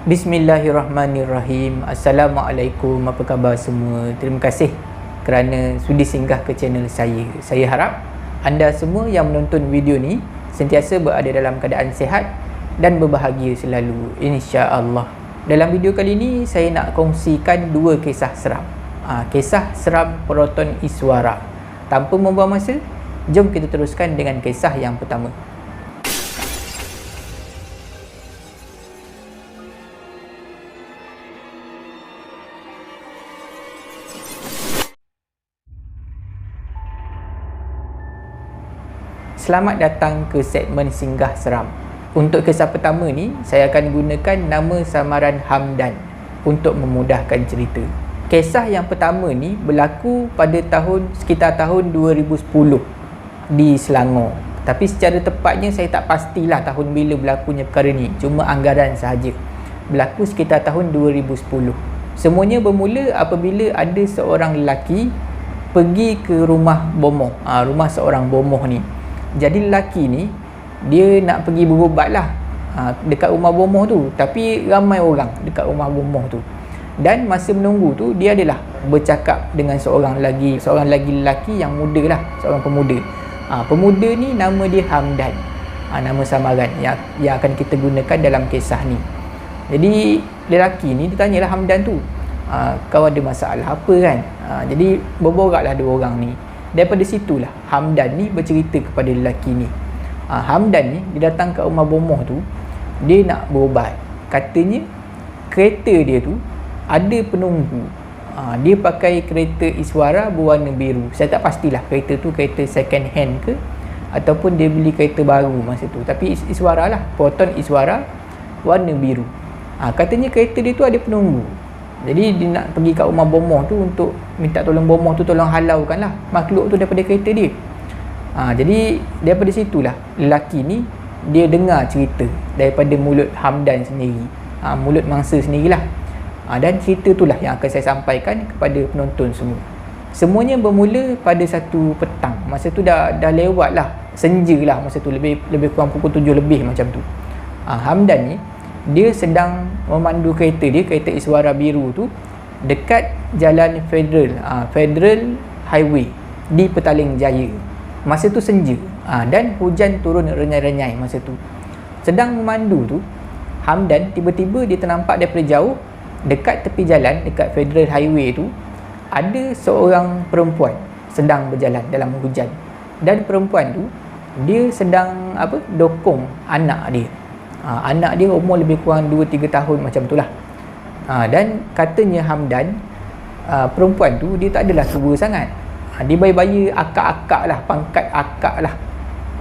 Bismillahirrahmanirrahim. Assalamualaikum, apa khabar semua? Terima kasih kerana sudi singgah ke channel saya. Saya harap anda semua yang menonton video ni sentiasa berada dalam keadaan sihat dan berbahagia selalu, insya-Allah. Dalam video kali ni saya nak kongsikan dua kisah seram. Kisah seram Proton Iswara. Tanpa membuang masa, jom kita teruskan dengan kisah yang pertama. Selamat datang ke segmen Singgah Seram. Untuk kisah pertama ni, saya akan gunakan nama samaran Hamdan untuk memudahkan cerita. Kisah yang pertama ni berlaku pada sekitar tahun 2010 di Selangor. Tapi secara tepatnya saya tak pastilah tahun bila berlakunya perkara ni. Cuma anggaran sahaja. Berlaku sekitar tahun 2010. Semuanya bermula apabila ada seorang lelaki pergi ke rumah bomoh. Rumah seorang bomoh ni. Jadi lelaki ni dia nak pergi berubat lah dekat rumah bomoh tu, tapi ramai orang dekat rumah bomoh tu. Dan masa menunggu tu dia adalah bercakap dengan seorang lagi lelaki yang muda lah, seorang pemuda. Pemuda ni nama dia Hamdan, nama samaran yang akan kita gunakan dalam kisah ni. Jadi lelaki ni dia tanyalah Hamdan tu, kau ada masalah apa kan? Jadi berboraklah dua orang ni. Daripada situlah Hamdan ni bercerita kepada lelaki ni. Hamdan ni dia datang ke rumah bomoh tu, dia nak berubat. Katanya kereta dia tu ada penunggu. Dia pakai kereta Iswara berwarna biru. Saya tak pastilah kereta tu kereta second hand ke ataupun dia beli kereta baru masa tu. Tapi Iswara lah, Proton Iswara warna biru. Katanya kereta dia tu ada penunggu. Jadi dia nak pergi kat rumah bomoh tu untuk minta tolong bomoh tu tolong halaukan lah makhluk tu daripada kereta dia. Jadi daripada situlah lelaki ni dia dengar cerita daripada mulut Hamdan sendiri, mulut mangsa sendirilah. Dan cerita itulah yang akan saya sampaikan kepada penonton semua. Semuanya bermula pada satu petang. Masa tu dah lewat lah, senja lah masa tu, lebih kurang pukul 7 lebih macam tu. Hamdan ni dia sedang memandu kereta dia, kereta Iswara biru tu, dekat jalan Federal Highway di Petaling Jaya. Masa tu senja, dan hujan turun renyai-renyai masa tu. Sedang memandu tu, Hamdan tiba-tiba dia ternampak daripada jauh, dekat tepi jalan, dekat Federal Highway tu, ada seorang perempuan sedang berjalan dalam hujan. Dan perempuan tu dia sedang dokong anak dia. Anak dia umur lebih kurang 2-3 tahun macam tu lah. Dan katanya Hamdan, perempuan tu dia tak adalah tua sangat. Dia baya-baya akak-akak lah, pangkat akak lah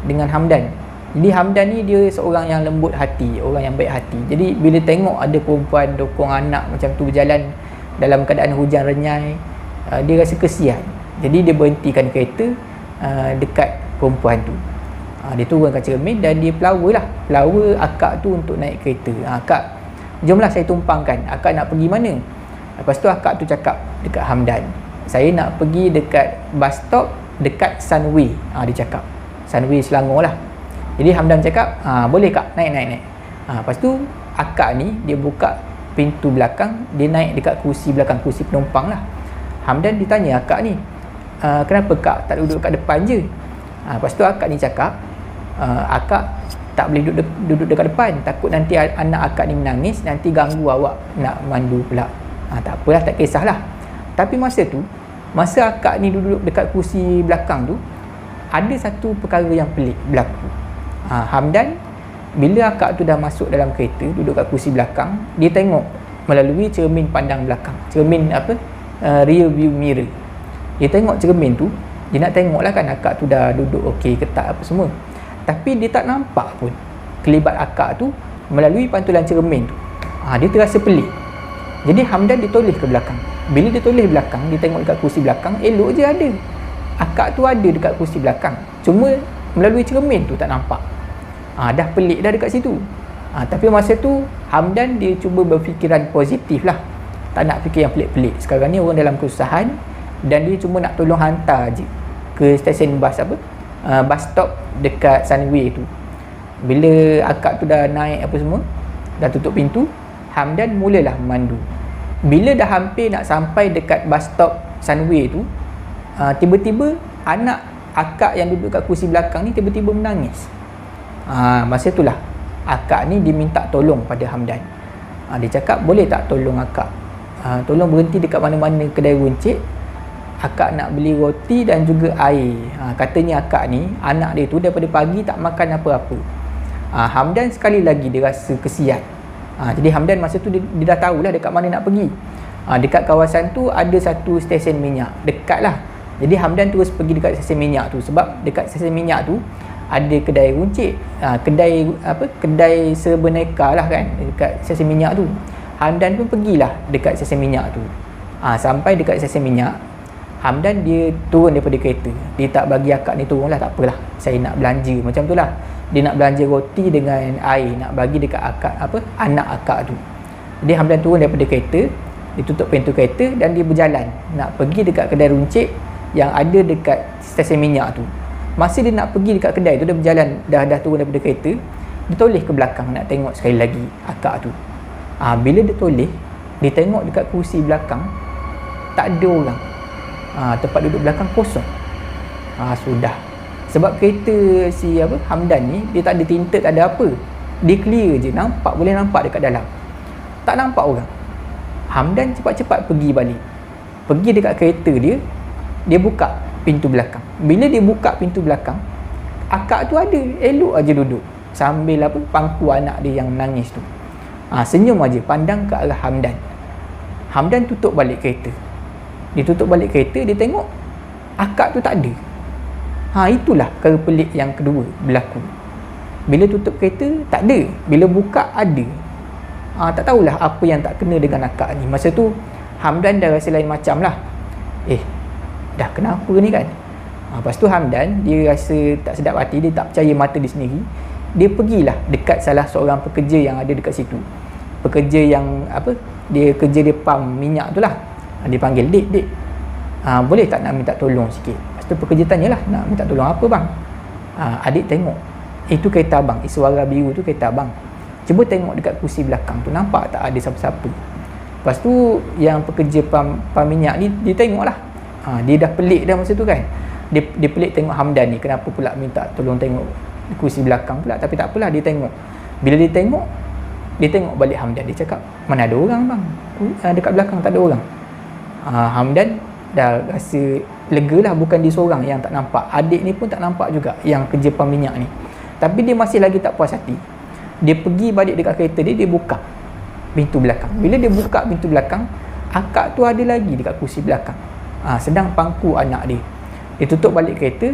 dengan Hamdan. Jadi Hamdan ni dia seorang yang lembut hati, orang yang baik hati. Jadi bila tengok ada perempuan dokong anak macam tu berjalan dalam keadaan hujan renyai, dia rasa kesian. Jadi dia berhentikan kereta dekat perempuan tu. Dia turunkan cermin dan dia pelawa akak tu untuk naik kereta. Akak, jomlah saya tumpangkan. Akak nak pergi mana? Lepas tu akak tu cakap dekat Hamdan, saya nak pergi dekat bus stop dekat Sunway. Dia cakap Sunway Selangor lah. Jadi Hamdan cakap, boleh kak, naik. Lepas tu akak ni dia buka pintu belakang, dia naik dekat kursi belakang, kursi penumpang lah. Hamdan ditanya akak ni, kenapa kak tak duduk kat depan je? Lepas tu akak ni cakap, akak tak boleh duduk dekat depan, takut nanti anak akak ni menangis, nanti ganggu awak nak mandu pula. Tak apalah, tak kisahlah. Tapi masa akak ni duduk dekat kursi belakang tu, ada satu perkara yang pelik berlaku. Hamdan bila akak tu dah masuk dalam kereta, duduk kat kursi belakang, dia tengok melalui cermin pandang belakang, cermin rear view mirror. Dia tengok cermin tu, dia nak tengok lah kan akak tu dah duduk okey ke tak apa semua. Tapi dia tak nampak pun kelibat akak tu melalui pantulan cermin tu. Dia terasa pelik. Jadi Hamdan dia toleh ke belakang. Bila dia toleh belakang, dia tengok dekat kursi belakang, elok je ada. Akak tu ada dekat kursi belakang. Cuma melalui cermin tu tak nampak. Dah pelik dah dekat situ. Tapi masa tu Hamdan dia cuba berfikiran positif lah. Tak nak fikir yang pelik-pelik. Sekarang ni orang dalam kesusahan dan dia cuma nak tolong hantar je ke stesen bas bus stop dekat Sunway tu. Bila akak tu dah naik apa semua, dah tutup pintu, Hamdan mulalah memandu. Bila dah hampir nak sampai dekat bus stop Sunway tu, tiba-tiba anak akak yang duduk kat kursi belakang ni tiba-tiba menangis. Masa itulah akak ni diminta tolong pada Hamdan. Dia cakap, boleh tak tolong akak, tolong berhenti dekat mana-mana kedai runcit, akak nak beli roti dan juga air. Katanya akak ni, anak dia tu daripada pagi tak makan apa-apa. Hamdan sekali lagi dia rasa kesian. Jadi Hamdan masa tu dia dah tahulah dekat mana nak pergi. Dekat kawasan tu ada satu stesen minyak, dekat lah. Jadi Hamdan terus pergi dekat stesen minyak tu, sebab dekat stesen minyak tu ada kedai runcit, kedai sebeneka lah kan, dekat stesen minyak tu. Hamdan pun pergilah dekat stesen minyak tu. Sampai dekat stesen minyak, Hamdan dia turun daripada kereta. Dia tak bagi akak ni turun lah, tak apalah, saya nak belanja, macam tu lah. Dia nak belanja roti dengan air, nak bagi dekat akak, anak akak tu. Jadi Hamdan turun daripada kereta, dia tutup pintu kereta dan dia berjalan nak pergi dekat kedai runcit yang ada dekat stesen minyak tu. Masa dia nak pergi dekat kedai tu, dia berjalan, dah turun daripada kereta, dia toleh ke belakang nak tengok sekali lagi akak tu. Bila dia toleh, dia tengok dekat kursi belakang tak ada orang. Tempat duduk belakang kosong. Sudah. Sebab kereta si Hamdan ni, dia tak ada tinted, tak ada apa. Dia clear je, boleh nampak dekat dalam. Tak nampak orang. Hamdan cepat-cepat pergi balik. Pergi dekat kereta dia, dia buka pintu belakang. Bila dia buka pintu belakang, akak tu ada, elok aja duduk sambil pangku anak dia yang menangis tu. Senyum aja, pandang ke arah Hamdan. Hamdan tutup balik kereta. Dia tutup balik kereta, dia tengok akak tu tak ada. Itulah perkara pelik yang kedua berlaku. Bila tutup kereta, tak ada. Bila buka, ada. Tak tahulah apa yang tak kena dengan akak ni. Masa tu Hamdan dah rasa lain macam lah. Dah kenapa ni kan? Lepas tu Hamdan, dia rasa tak sedap hati, dia tak percaya mata dia sendiri. Dia pergilah dekat salah seorang pekerja yang ada dekat situ. Pekerja yang dia kerja dia pam minyak tu lah. Dia panggil, Dek, boleh tak nak minta tolong sikit? Lepas tu pekerja tanyalah, nak minta tolong apa bang? Adik tengok, itu kereta abang, suara biru tu kereta abang. Cuba tengok dekat kursi belakang tu, nampak tak ada siapa-siapa? Lepas tu yang pekerja pam minyak ni, dia tengok lah. Dia dah pelik dah masa tu kan. Dia pelik tengok Hamdan ni, kenapa pula minta tolong tengok kursi belakang pula. Tapi tak apalah, dia tengok. Bila dia tengok balik Hamdan, dia cakap, mana ada orang bang? Dekat belakang tak ada orang. Hamdan dah rasa lega lah, bukan dia seorang yang tak nampak. Adik ni pun tak nampak juga, yang kerja pam minyak ni. Tapi dia masih lagi tak puas hati. Dia pergi balik dekat kereta dia, dia buka pintu belakang. Bila dia buka pintu belakang, akak tu ada lagi dekat kursi belakang, sedang pangku anak dia. Dia tutup balik kereta,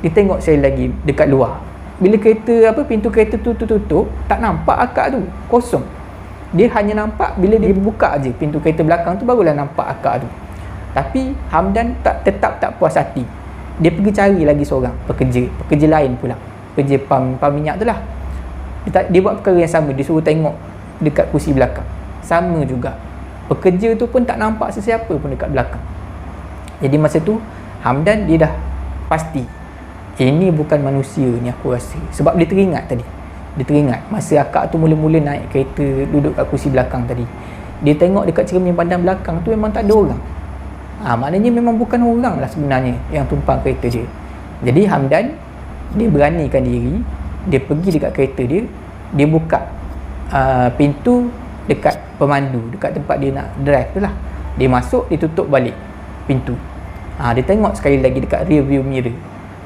dia tengok sekali lagi dekat luar. Bila kereta pintu kereta tu tutup, tak nampak akak tu, kosong. Dia hanya nampak bila dia buka je pintu kereta belakang tu, barulah nampak akak tu. Tapi Hamdan tetap tak puas hati. Dia pergi cari lagi seorang pekerja lain pula, pekerja pam minyak tu lah. Dia buat perkara yang sama, dia suruh tengok dekat kursi belakang, sama juga. Pekerja tu pun tak nampak sesiapa pun dekat belakang. Jadi masa tu Hamdan dia dah pasti, ini bukan manusia ni aku rasa. Sebab dia teringat tadi, masa akak tu mula-mula naik kereta, duduk kat kursi belakang tadi, dia tengok dekat cermin pandang belakang tu memang tak ada orang. Maknanya memang bukan orang lah sebenarnya yang tumpang kereta je. Jadi Hamdan, dia beranikan diri, dia pergi dekat kereta dia, dia buka pintu dekat pemandu, dekat tempat dia nak drive tu lah. Dia masuk, dia tutup balik pintu. Dia tengok sekali lagi dekat rear view mirror,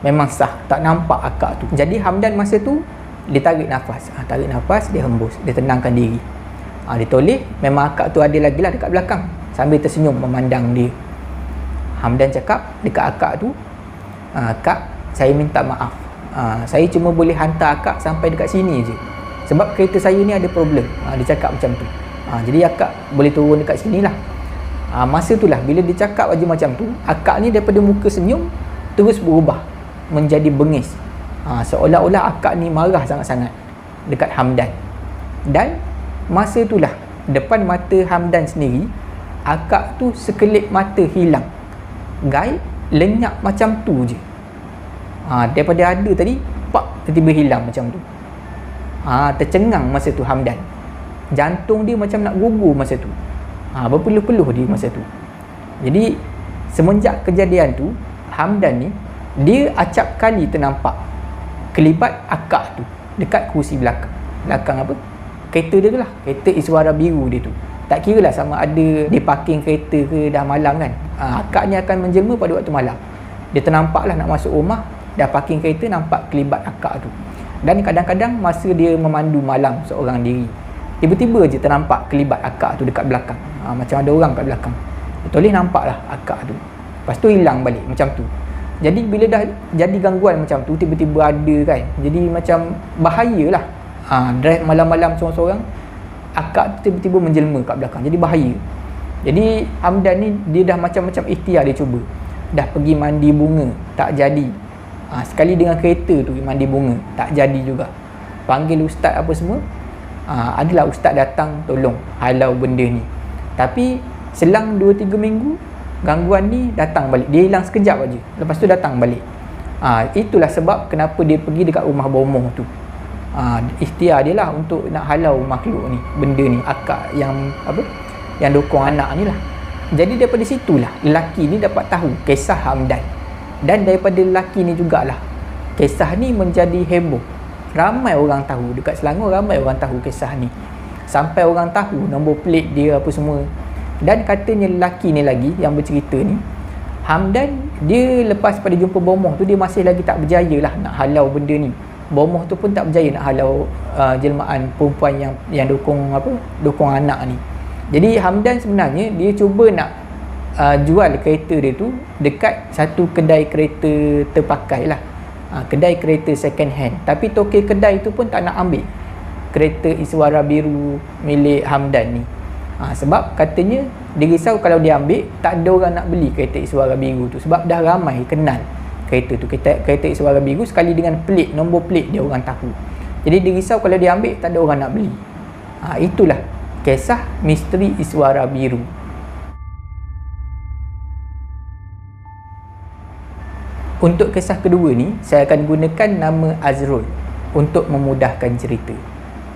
memang sah, tak nampak akak tu. Jadi Hamdan masa tu, dia tarik nafas, dia hembus, dia tenangkan diri. Dia toleh, memang akak tu ada lagi lah dekat belakang, sambil tersenyum memandang dia. Hamdan cakap dekat akak tu, Kak, saya minta maaf, saya cuma boleh hantar akak sampai dekat sini je, sebab kereta saya ni ada problem. Dia cakap macam tu. Jadi akak boleh turun dekat sini lah. Masa tu lah, bila dia cakap aja macam tu, akak ni daripada muka senyum terus berubah menjadi bengis. Seolah-olah akak ni marah sangat-sangat dekat Hamdan. Dan masa tu lah, depan mata Hamdan sendiri, akak tu sekelip mata hilang, gaib, lenyap macam tu je. Daripada ada tadi, pak, tiba-tiba hilang macam tu. Tercengang masa tu Hamdan. Jantung dia macam nak gugur masa tu. Berpeluh-peluh dia masa tu. Jadi semenjak kejadian tu, Hamdan ni dia acap kali ternampak kelibat akak tu dekat kerusi belakang. Belakang apa? Kereta dia tu lah. Kereta Iswara biru dia tu. Tak kira lah sama ada dia parking kereta ke dah malam kan. Akak ni akan menjelma pada waktu malam. Dia ternampak lah nak masuk rumah, dah parking kereta, nampak kelibat akak tu. Dan kadang-kadang masa dia memandu malam seorang diri, tiba-tiba je ternampak kelibat akak tu dekat belakang. Macam ada orang kat belakang. Betul nampak lah akak tu. Lepas tu hilang balik macam tu. Jadi bila dah jadi gangguan macam tu, tiba-tiba ada kan, jadi macam bahayalah. Drive malam-malam seorang-seorang, akak tu tiba-tiba menjelma kat belakang, jadi bahaya. Jadi Hamdan ni dia dah macam-macam ikhtiar dia cuba. Dah pergi mandi bunga, tak jadi. Sekali dengan kereta tu mandi bunga, tak jadi juga. Panggil ustaz apa semua, adalah ustaz datang tolong halau benda ni. Tapi selang 2-3 minggu, gangguan ni datang balik. Dia hilang sekejap aja, lepas tu datang balik. Itulah sebab kenapa dia pergi dekat rumah bomoh tu. Ikhtiar dia lah untuk nak halau makhluk ni, benda ni, akak yang apa, yang dokong anak ni lah. Jadi daripada situlah lelaki ni dapat tahu kisah Hamdan. Dan daripada lelaki ni jugalah kisah ni menjadi heboh. Ramai orang tahu, dekat Selangor ramai orang tahu kisah ni. Sampai orang tahu nombor plate dia apa semua. Dan katanya lelaki ni lagi yang bercerita ni, Hamdan dia lepas pada jumpa bomoh tu, dia masih lagi tak berjaya lah nak halau benda ni. Bomoh tu pun tak berjaya nak halau jelmaan perempuan yang dokong anak ni. Jadi Hamdan sebenarnya dia cuba nak jual kereta dia tu dekat satu kedai kereta terpakai lah, kedai kereta second hand. Tapi tokey kedai tu pun tak nak ambil kereta Iswara biru milik Hamdan ni. Sebab katanya dia risau kalau dia ambil, tak ada orang nak beli kereta Iswara biru tu, sebab dah ramai kenal kereta tu. Kereta Iswara biru sekali dengan plate, nombor plate dia orang tahu. Jadi dia risau kalau dia ambil, tak ada orang nak beli. Itulah kisah misteri Iswara biru. Untuk kisah kedua ni, saya akan gunakan nama Azrul untuk memudahkan cerita.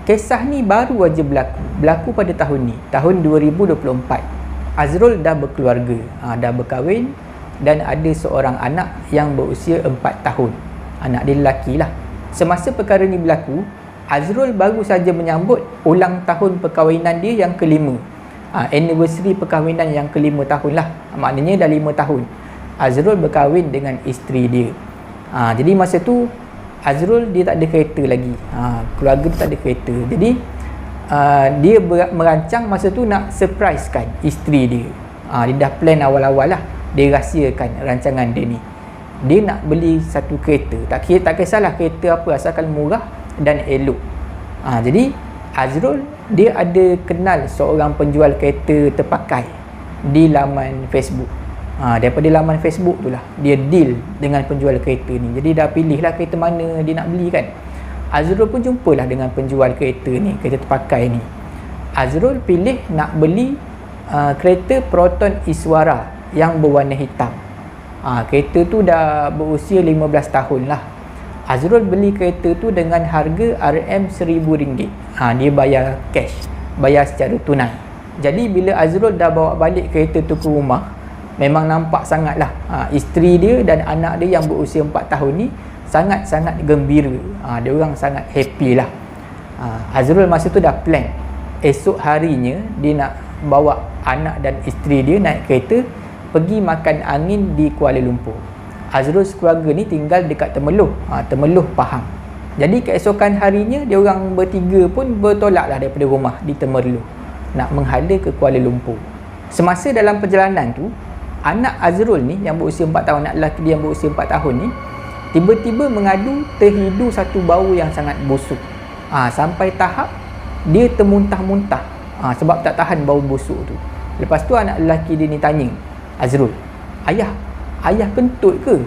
Kisah ni baru aja berlaku pada tahun ni, tahun 2024. Azrul dah berkeluarga, dah berkahwin dan ada seorang anak yang berusia 4 tahun. Anak dia lelaki lah. Semasa perkara ni berlaku, Azrul baru saja menyambut ulang tahun perkahwinan dia yang kelima. Anniversary perkahwinan yang kelima tahun lah. Maknanya dah 5 tahun Azrul berkahwin dengan isteri dia. Jadi masa tu Azrul dia tak ada kereta lagi. Keluarga dia tak ada kereta. Jadi dia merancang masa tu nak surprisekan isteri dia. Dia dah plan awal-awal lah. Dia rahsiakan rancangan dia ni. Dia nak beli satu kereta. Tak kisahlah kereta apa, asalkan murah dan elok. Jadi Azrul dia ada kenal seorang penjual kereta terpakai di laman Facebook. Daripada laman Facebook tu lah dia deal dengan penjual kereta ni. Jadi dah pilih lah kereta mana dia nak beli kan. Azrul pun jumpalah dengan penjual kereta ni, kereta terpakai ni. Azrul pilih nak beli kereta Proton Iswara yang berwarna hitam. Kereta tu dah berusia 15 tahun lah. Azrul beli kereta tu dengan harga RM1,000. Dia bayar cash, bayar secara tunai. Jadi bila Azrul dah bawa balik kereta tu ke rumah, memang nampak sangat lah isteri dia dan anak dia yang berusia 4 tahun ni sangat-sangat gembira. Dia orang sangat happy lah. Azrul masa tu dah plan esok harinya dia nak bawa anak dan isteri dia naik kereta pergi makan angin di Kuala Lumpur. Azrul sekeluarga ni tinggal dekat Temeloh, Temeloh Pahang. Jadi keesokan harinya dia orang bertiga pun bertolak lah daripada rumah di Temeloh nak menghala ke Kuala Lumpur. Semasa dalam perjalanan tu, anak Azrul ni yang berusia 4 tahun, anak lelaki dia yang berusia 4 tahun ni tiba-tiba mengadu terhidu satu bau yang sangat busuk. Sampai tahap dia termuntah-muntah sebab tak tahan bau busuk tu. Lepas tu anak lelaki dia ni tanya Azrul, ayah kentut ke?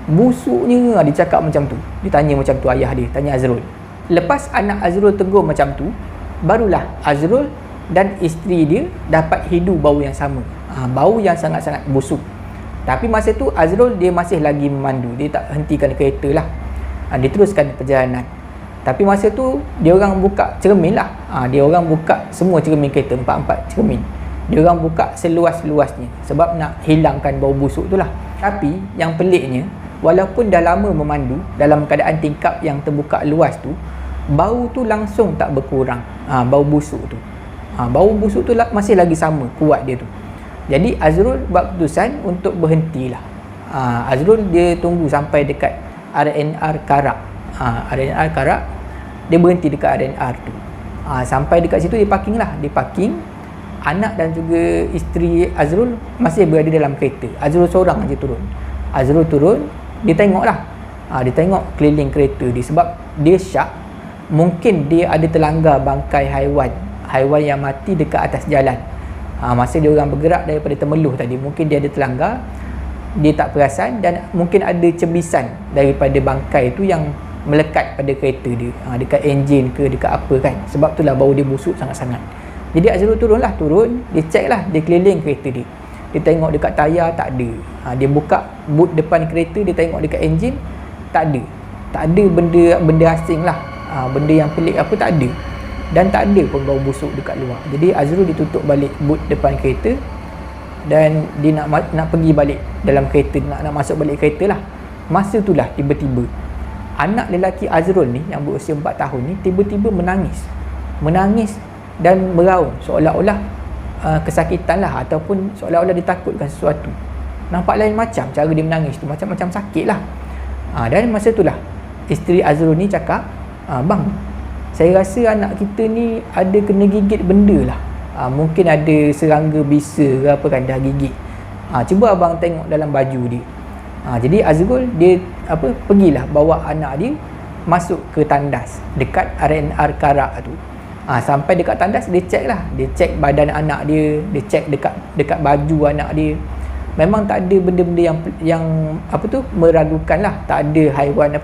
Busuknya, dia cakap macam tu. Dia tanya macam tu, ayah dia tanya Azrul. Lepas anak Azrul tegur macam tu, barulah Azrul dan isteri dia dapat hidu bau yang sama. Bau yang sangat-sangat busuk. Tapi masa tu Azrul dia masih lagi memandu. Dia tak hentikan kereta lah. Dia teruskan perjalanan. Tapi masa tu dia orang buka cermin lah. Dia orang buka semua cermin kereta, 4 cermin. Dia orang buka seluas-luasnya sebab nak hilangkan bau busuk tu lah. Tapi yang peliknya, walaupun dah lama memandu dalam keadaan tingkap yang terbuka luas tu, bau tu langsung tak berkurang. Bau busuk tu. Bau busuk tu masih lagi sama, kuat dia tu. Jadi Azrul buat keputusan untuk berhentilah. Azrul dia tunggu sampai dekat RNR Karak. RNR Karak, dia berhenti dekat RNR tu. Sampai dekat situ dia parking lah. Dia parking. Anak dan juga isteri Azrul masih berada dalam kereta. Azrul seorang je turun. Azrul turun, dia tengok lah. Dia tengok keliling kereta dia sebab dia syak. Mungkin dia ada terlanggar bangkai haiwan yang mati dekat atas jalan. Masa dia orang bergerak daripada Temeloh tadi, mungkin dia ada terlanggar, dia tak perasan dan mungkin ada cebisan daripada bangkai tu yang melekat pada kereta dia, dekat enjin ke dekat apa kan. Sebab itulah bau dia busuk sangat-sangat. Jadi Azrul turun, dia check lah, dia keliling kereta dia. Dia tengok dekat tayar tak ada. Dia buka boot depan kereta, dia tengok dekat enjin tak ada. Tak ada benda asing lah. Benda yang pelik apa tak ada. Dan tak ada pun bau busuk dekat luar. Jadi Azrul ditutup balik boot depan kereta dan dia nak pergi balik dalam kereta, nak masuk balik kereta lah. Masa itulah tiba-tiba anak lelaki Azrul ni yang berusia 4 tahun ni tiba-tiba menangis dan meraung seolah-olah kesakitan lah, ataupun seolah-olah ditakutkan sesuatu. Nampak lain macam cara dia menangis tu, macam sakit lah. Dan masa itulah isteri Azrul ni cakap, bang, saya rasa anak kita ni ada kena gigit benda lah. Mungkin ada serangga bisa ke apa kan dah gigit. Cuba abang tengok dalam baju dia. Jadi Azrul dia pergilah bawa anak dia masuk ke tandas dekat RNR Karak tu. Sampai dekat tandas dia check lah, dia check badan anak dia, dia check dekat baju anak dia. Memang tak ada benda-benda yang meragukan lah. Tak ada haiwan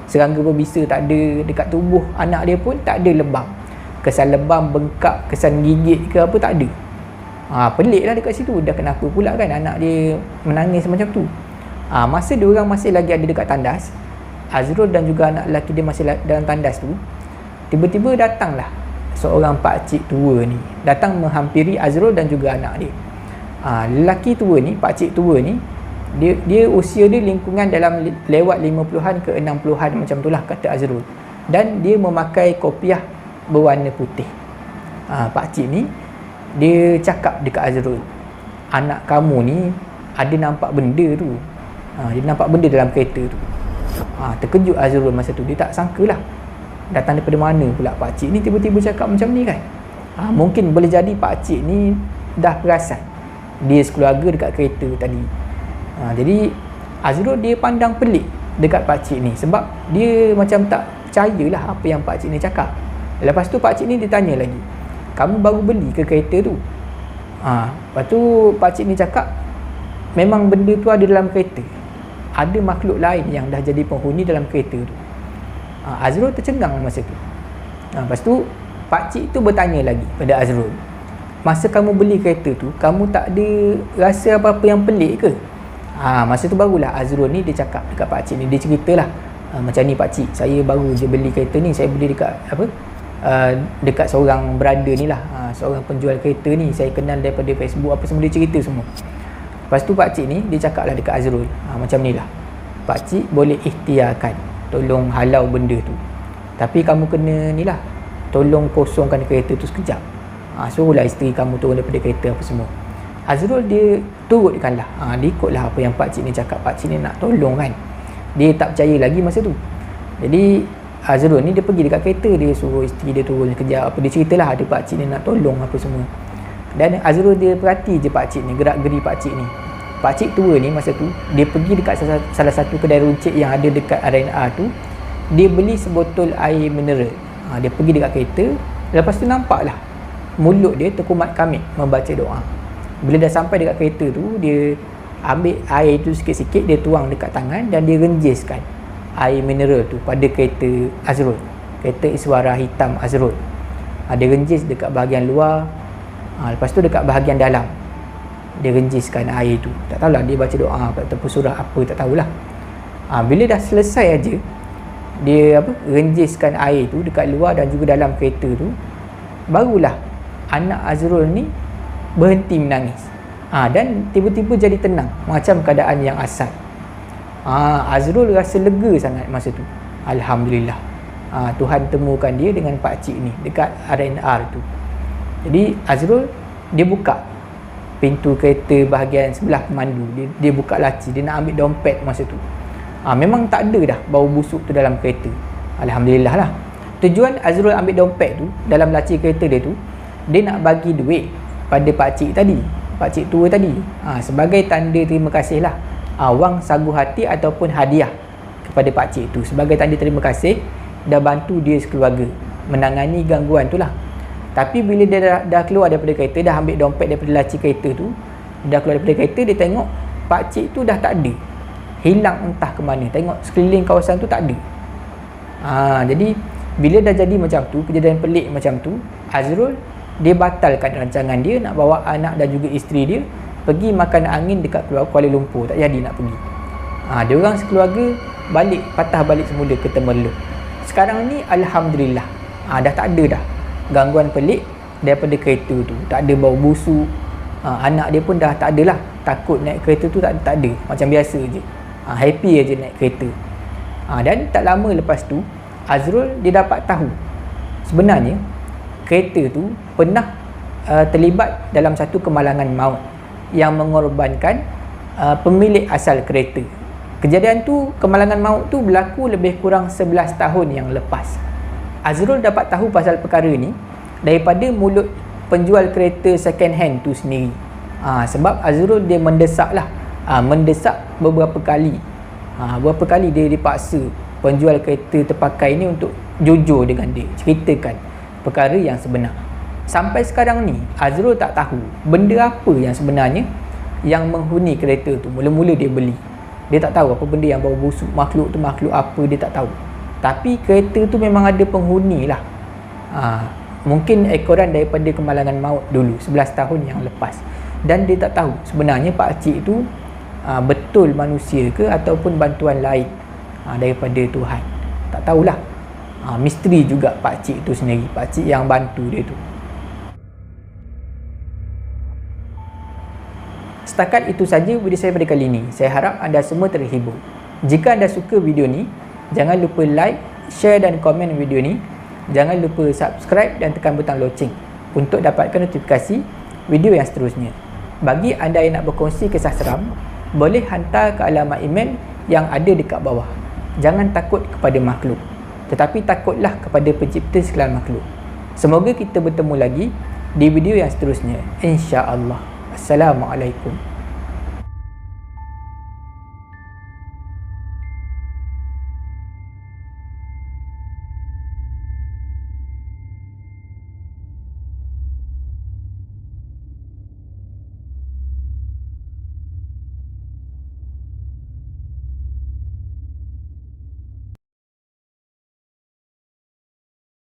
serangga berbisa, tak ada dekat tubuh anak dia pun, tak ada lebam. Kesan lebam, bengkak, kesan gigit ke apa tak ada. Pelik lah dekat situ. Dah kenapa pula kan anak dia menangis macam tu. Masa dia orang masih lagi ada dekat tandas, Azrul dan juga anak lelaki dia masih dalam tandas tu, tiba-tiba datanglah seorang pakcik tua ni, datang menghampiri Azrul dan juga anak dia. Lelaki tua ni, pakcik tua ni, dia usia dia lingkungan dalam lewat 50-an ke 60-an macam itulah kata Azrul. Dan dia memakai kopiah berwarna putih. Pakcik ni dia cakap dekat Azrul, anak kamu ni ada nampak benda tu. Dia nampak benda dalam kereta tu. Terkejut Azrul masa tu. Dia tak sangkalah datang daripada mana pula pakcik ni tiba-tiba cakap macam ni kan. Mungkin boleh jadi pakcik ni dah perasan dia sekeluarga dekat kereta tadi. Jadi Azrul dia pandang pelik dekat pakcik ni sebab dia macam tak percayalah apa yang pakcik ni cakap. Lepas tu pakcik ni ditanya lagi, kamu baru beli ke kereta tu? Lepas tu pakcik ni cakap, memang benda tu ada dalam kereta. Ada makhluk lain yang dah jadi penghuni dalam kereta tu. Azrul tercengang masa tu. Lepas tu pakcik tu bertanya lagi pada Azrul, masa kamu beli kereta tu, kamu tak ada rasa apa-apa yang pelik ke? Masa tu barulah Azrul ni dia cakap dekat pakcik ni, dia ceritalah, macam ni pakcik, saya baru je beli kereta ni, saya beli dekat dekat seorang brother ni lah, seorang penjual kereta ni, saya kenal daripada Facebook apa semua, dia cerita semua. Lepas tu pakcik ni dia cakap lah dekat Azrul, macam ni lah, pakcik boleh ikhtiarkan tolong halau benda tu, tapi kamu kena ni lah, tolong kosongkan kereta tu sekejap. Suruhlah isteri kamu turun daripada kereta apa semua. Azrul dia turutkan lah, dia ikutlah apa yang pakcik ni cakap. Pakcik ni nak tolong kan, dia tak percaya lagi masa tu. Jadi Azrul ni dia pergi dekat kereta, dia suruh isteri dia turun sekejap, dia ceritalah ada pakcik ni nak tolong apa semua. Dan Azrul dia perhati je pakcik ni, gerak-geri pakcik ni. Pakcik tua ni masa tu dia pergi dekat salah satu kedai runcit yang ada dekat RNR tu, dia beli sebotol air mineral. Dia pergi dekat kereta, lepas tu nampaklah mulut dia terkumat kamit membaca doa. Bila dah sampai dekat kereta tu, dia ambil air tu sikit-sikit, dia tuang dekat tangan dan dia renjiskan air mineral tu pada kereta Azrul, kereta Iswara hitam Azrul. Dia renjis dekat bahagian luar, lepas tu dekat bahagian dalam dia renjiskan air tu. Tak tahulah dia baca doa ataupun surah apa, tak tahulah. Bila dah selesai aja, dia renjiskan air tu dekat luar dan juga dalam kereta tu, barulah anak Azrul ni berhenti menangis. Dan tiba-tiba jadi tenang, macam keadaan yang asal. Azrul rasa lega sangat masa tu. Alhamdulillah. Tuhan temukan dia dengan pakcik ni dekat R&R tu. Jadi Azrul dia buka pintu kereta bahagian sebelah pemandu, dia buka laci, dia nak ambil dompet masa tu. Memang tak ada dah bau busuk tu dalam kereta. Alhamdulillah lah. Tujuan Azrul ambil dompet tu dalam laci kereta dia tu, dia nak bagi duit pada pakcik tadi, pakcik tua tadi, sebagai tanda terima kasih lah, wang sagu hati ataupun hadiah kepada pakcik tu, sebagai tanda terima kasih dah bantu dia sekeluarga menangani gangguan tu lah. Tapi bila dia dah keluar daripada kereta, dah ambil dompet daripada laci kereta tu, dah keluar daripada kereta, dia tengok pakcik tu dah tak ada, hilang entah ke mana. Tengok sekeliling kawasan tu tak ada. Jadi bila dah jadi macam tu, kejadian pelik macam tu, Azrul dia batalkan rancangan dia nak bawa anak dan juga isteri dia pergi makan angin dekat Kuala Lumpur. Tak jadi nak pergi. Dia orang sekeluarga patah balik semula ke Temerloh. Sekarang ni Alhamdulillah, dah tak ada dah gangguan pelik daripada kereta tu. Tak ada bau busuk. Anak dia pun dah tak ada lah, takut naik kereta tu, tak ada, macam biasa je. Happy aja naik kereta. Dan tak lama lepas tu Azrul dia dapat tahu sebenarnya kereta tu pernah terlibat dalam satu kemalangan maut yang mengorbankan pemilik asal kereta. Kejadian tu, kemalangan maut tu berlaku lebih kurang 11 tahun yang lepas. Azrul dapat tahu pasal perkara ni daripada mulut penjual kereta second hand tu sendiri. Sebab Azrul dia mendesak beberapa kali. Beberapa kali dia dipaksa penjual kereta terpakai ni untuk jujur dengan dia, ceritakan perkara yang sebenar. Sampai sekarang ni Azrul tak tahu benda apa yang sebenarnya yang menghuni kereta tu. Mula-mula dia beli, dia tak tahu apa benda yang bau busuk, makhluk tu makhluk apa, dia tak tahu. Tapi kereta tu memang ada penghuni lah. Mungkin ekoran daripada kemalangan maut dulu 11 tahun yang lepas. Dan dia tak tahu sebenarnya pakcik tu betul manusia ke ataupun bantuan lain daripada Tuhan. Tak tahulah. Misteri juga pakcik tu sendiri, pakcik yang bantu dia tu. Setakat itu saja video saya pada kali ini. Saya harap anda semua terhibur. Jika anda suka video ni, jangan lupa like, share dan komen video ni. Jangan lupa subscribe dan tekan butang loceng untuk dapatkan notifikasi video yang seterusnya. Bagi anda yang nak berkongsi kisah seram, boleh hantar ke alamat email yang ada dekat bawah. Jangan takut kepada makhluk, tetapi takutlah kepada pencipta segala makhluk. Semoga kita bertemu lagi di video yang seterusnya, insya-Allah. Assalamualaikum.